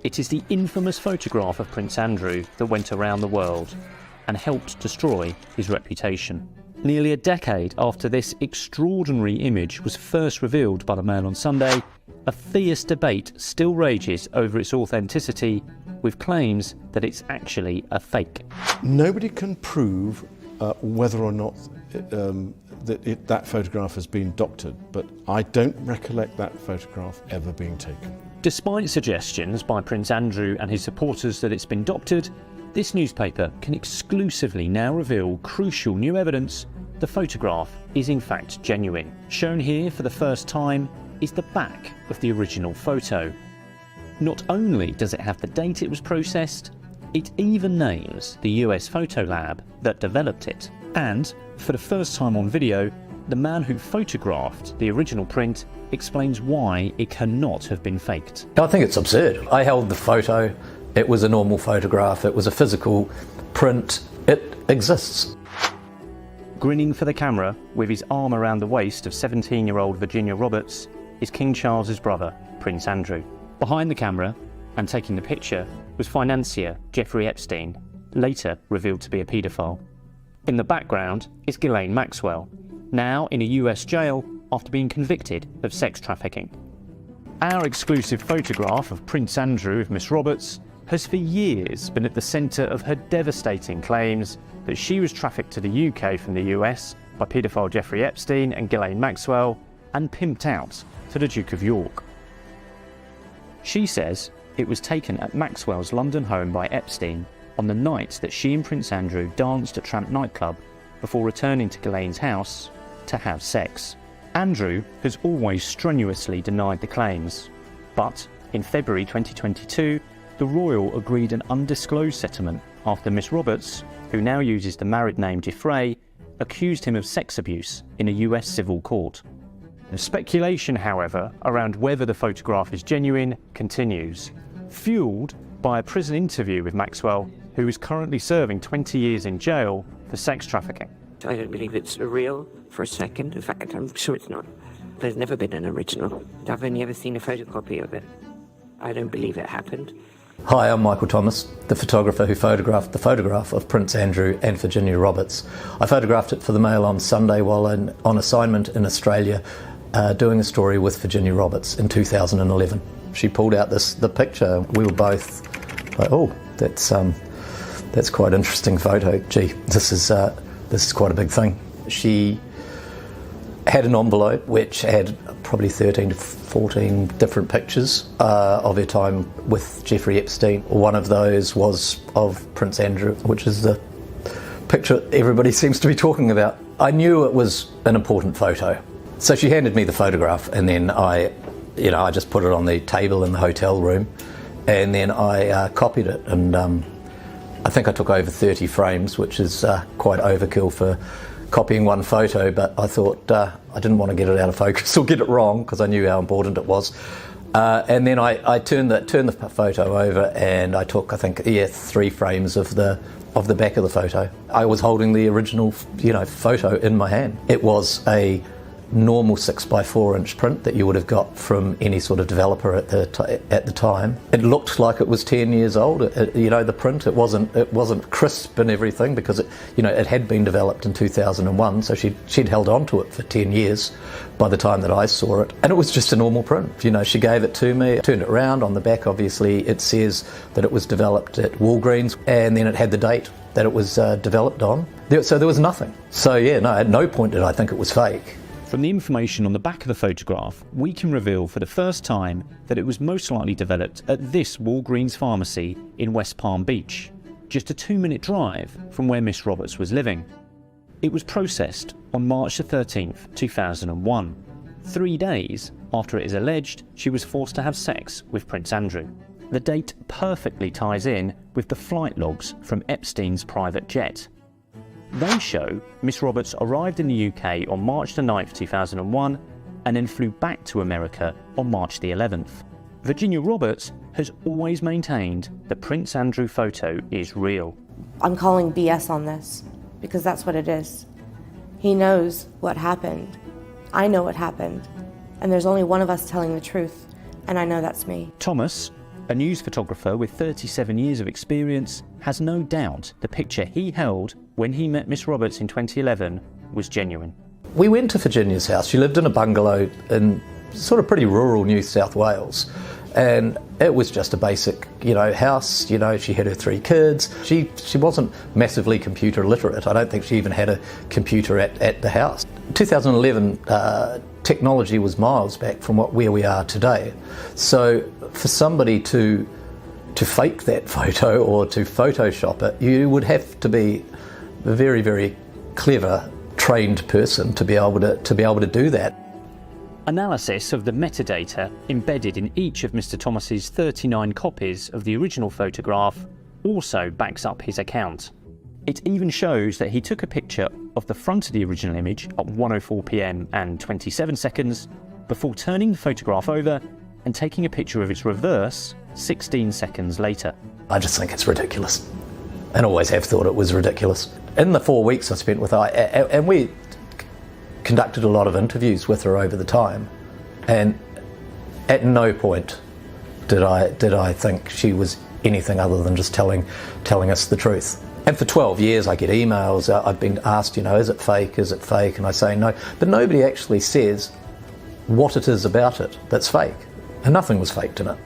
It is the infamous photograph of Prince Andrew that went around the world and helped destroy his reputation. Nearly a decade after this extraordinary image was first revealed by the Mail on Sunday, a fierce debate still rages over its authenticity, with claims that it's actually a fake. Nobody can prove whether or not that photograph has been doctored, but I don't recollect that photograph ever being taken. Despite suggestions by Prince Andrew and his supporters that it's been doctored, this newspaper can exclusively now reveal crucial new evidence the photograph is in fact genuine. Shown here for the first time is the back of the original photo. Not only does it have the date it was processed, it even names the US photo lab that developed it. And, for the first time on video, the man who photographed the original print explains why it cannot have been faked. I think it's absurd. I held the photo, it was a normal photograph, it was a physical print, it exists. Grinning for the camera, with his arm around the waist of 17-year-old Virginia Roberts, is King Charles's brother, Prince Andrew. Behind the camera, and taking the picture, was financier Giuffre Epstein, later revealed to be a paedophile. In the background is Ghislaine Maxwell, now in a US jail after being convicted of sex trafficking. Our exclusive photograph of Prince Andrew with Miss Roberts has for years been at the centre of her devastating claims that she was trafficked to the UK from the US by paedophile Giuffre Epstein and Ghislaine Maxwell and pimped out to the Duke of York. She says it was taken at Maxwell's London home by Epstein on the night that she and Prince Andrew danced at Tramp nightclub before returning to Ghislaine's house to have sex. Andrew has always strenuously denied the claims, but in February 2022, the Royal agreed an undisclosed settlement after Miss Roberts, who now uses the married name Giuffre, accused him of sex abuse in a US civil court. The speculation, however, around whether the photograph is genuine continues, fueled by a prison interview with Maxwell, who is currently serving 20 years in jail for sex trafficking. I don't believe it's real for a second. In fact, I'm sure it's not. There's never been an original. I've only ever seen a photocopy of it. I don't believe it happened. Hi, I'm Michael Thomas, the photographer who photographed the photograph of Prince Andrew and Virginia Roberts. I photographed it for the Mail on Sunday while on assignment in Australia, doing a story with Virginia Roberts in 2011. She pulled out the picture. We were both like, oh, that's quite an interesting photo. Gee, this is quite a big thing. She had an envelope which had probably 13 to 14 different pictures of her time with Giuffre Epstein. One of those was of Prince Andrew, which is the picture everybody seems to be talking about. I knew it was an important photo. So she handed me the photograph, and then I just put it on the table in the hotel room, and then I copied it, and I think I took over 30 frames, which is quite overkill for copying one photo, but I thought I didn't want to get it out of focus or get it wrong because I knew how important it was. And then I turned the photo over, and I took, I think, 3 frames of the back of the photo. I was holding the original, photo in my hand. It was a normal 6x4 inch print that you would have got from any sort of developer at the time. It looked like it was 10 years old. The print, it wasn't crisp and everything because it had been developed in 2001, so she'd held on to it for 10 years by the time that I saw it, and it was just a normal print. She gave it to me, turned it around. On the back, obviously, it says that it was developed at Walgreens, and then it had the date that it was developed on. So there was nothing. So yeah, no, at no point did I think it was fake. From the information on the back of the photograph, we can reveal for the first time that it was most likely developed at this Walgreens pharmacy in West Palm Beach, just a 2-minute drive from where Miss Roberts was living. It was processed on March the 13th, 2001, 3 days after it is alleged she was forced to have sex with Prince Andrew. The date perfectly ties in with the flight logs from Epstein's private jet. They show Miss Roberts arrived in the UK on March the 9th, 2001, and then flew back to America on March the 11th. Virginia Roberts has always maintained the Prince Andrew photo is real. I'm calling BS on this, because that's what it is. He knows what happened. I know what happened. And there's only one of us telling the truth, and I know that's me. Thomas, A news photographer with 37 years of experience has no doubt the picture he held when he met Miss Roberts in 2011 was genuine. We went to Virginia's house. She lived in a bungalow in sort of pretty rural New South Wales. And it was just a basic, house. She had her 3 kids. She wasn't massively computer literate. I don't think she even had a computer at the house. 2011, technology was miles back from where we are today. So for somebody to fake that photo or to Photoshop it, you would have to be a very, very clever, trained person to be able to do that. Analysis of the metadata embedded in each of Mr. Thomas's 39 copies of the original photograph also backs up his account. It even shows that he took a picture of the front of the original image at 1:04 p.m. and 27 seconds before turning the photograph over and taking a picture of its reverse 16 seconds later. I just think it's ridiculous, and always have thought it was ridiculous. In the 4 weeks I spent with her, and we conducted a lot of interviews with her over the time, and at no point did I think she was anything other than just telling us the truth. And for 12 years I get emails, I've been asked, is it fake, and I say no, but nobody actually says what it is about it that's fake, and nothing was faked in it.